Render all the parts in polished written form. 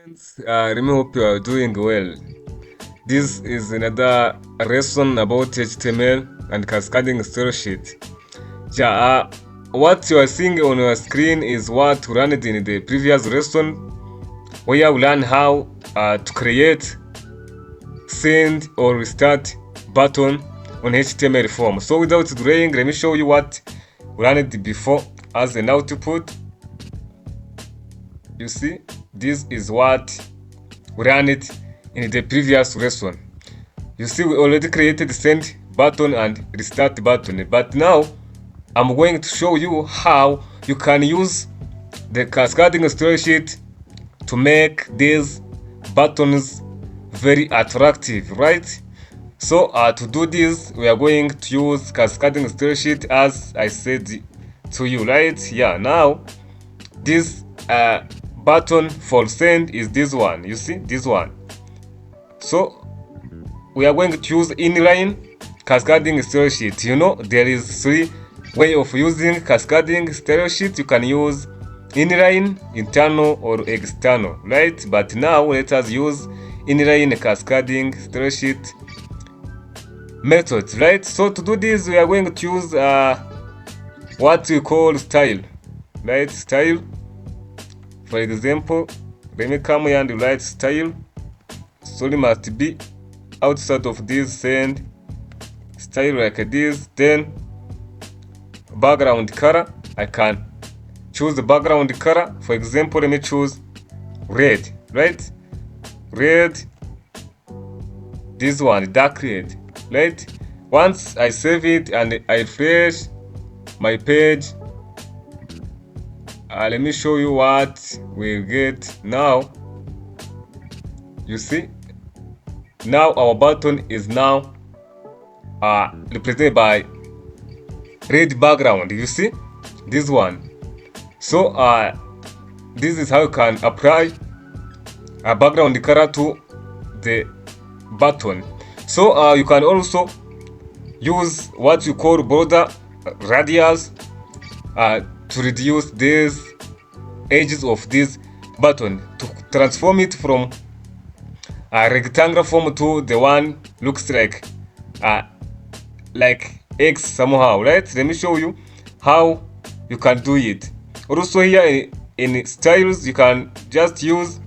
Let me hope you are doing well. This is another lesson about HTML and cascading style sheet. What you are seeing on your screen is what we learned in the previous lesson, where we learned how to create, send or restart button on HTML form. So without delaying, let me show you what we learned before as an output. You see, this is what we learned in the previous lesson. You see, we already created send button and restart button, but now I'm going to show you how you can use the cascading style sheet to make these buttons very attractive, right? So to do this, we are going to use cascading style sheet as I said to you, right? Yeah, now this button for send is this one. You see, this one. So we are going to use inline cascading style sheet. You know, there is 3 ways of using cascading style sheet. You can use inline, internal or external, right? But now let us use inline cascading style sheet methods, right? So to do this, we are going to use what we call style, right? Style. For example, let me come here and write style. So it must be outside of this send style like this. Then background color, I can choose the background color. For example, let me choose red, right? Red, this one, dark red, right? Once I save it and I refresh my page, let me show you what we get now. You see, now our button is now represented by red background. You see this one. So this is how you can apply a background color to the button. So you can also use what you call border radius to reduce these edges of this button, to transform it from a rectangular form to the one looks like X somehow, right? Let me show you how you can do it. Also here in styles, you can just use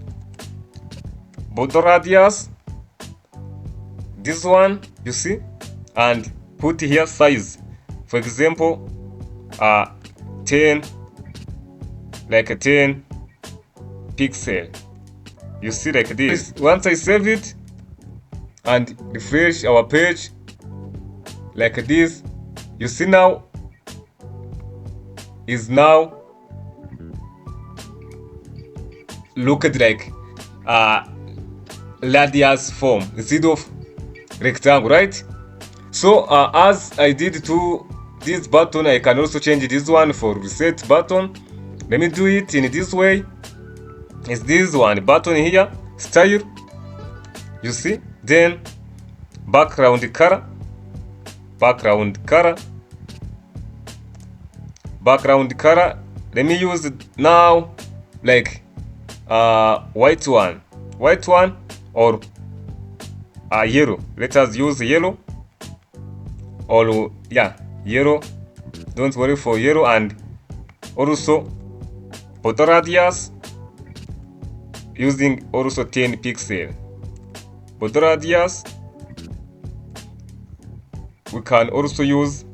border radius, this one, you see, and put here size. For example, 10, like a 10 pixel. You see, like this. Once I save it and refresh our page like this, you see now is now looked like radius form instead of rectangle, right? So as I did to this button, I can also change this one for reset button. Let me do it in this way. It's this one button here, style, you see, then background color, let me use it now like white one or yellow. Let us use yellow, or yeah, yellow. Don't worry for yellow. And also border radius using also 10 pixel. Border radius, we can also use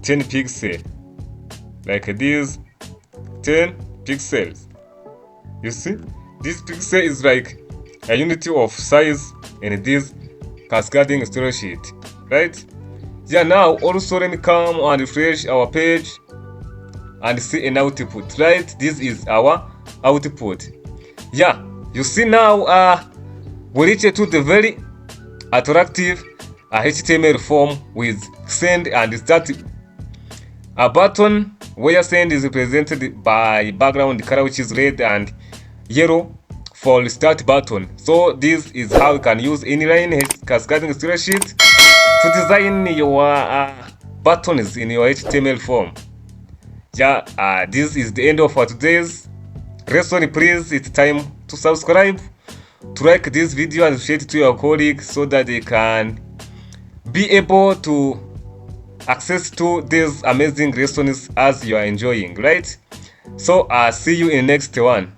10 pixel like this, 10 pixels. You see, this pixel is like a unit of size in this cascading style sheet, right? Yeah, now also let me come and refresh our page and see an output, right? This is our output. Yeah, you see now we reached to the very attractive HTML form with send and start a button, where send is represented by background color, which is red, and yellow for start button. So this is how you can use inline cascading style sheet to design your buttons in your HTML form. Yeah, this is the end of today's lesson, please, it's time to subscribe, to like this video and share it to your colleagues so that they can be able to access to these amazing lessons as you are enjoying, right? So see you in the next one.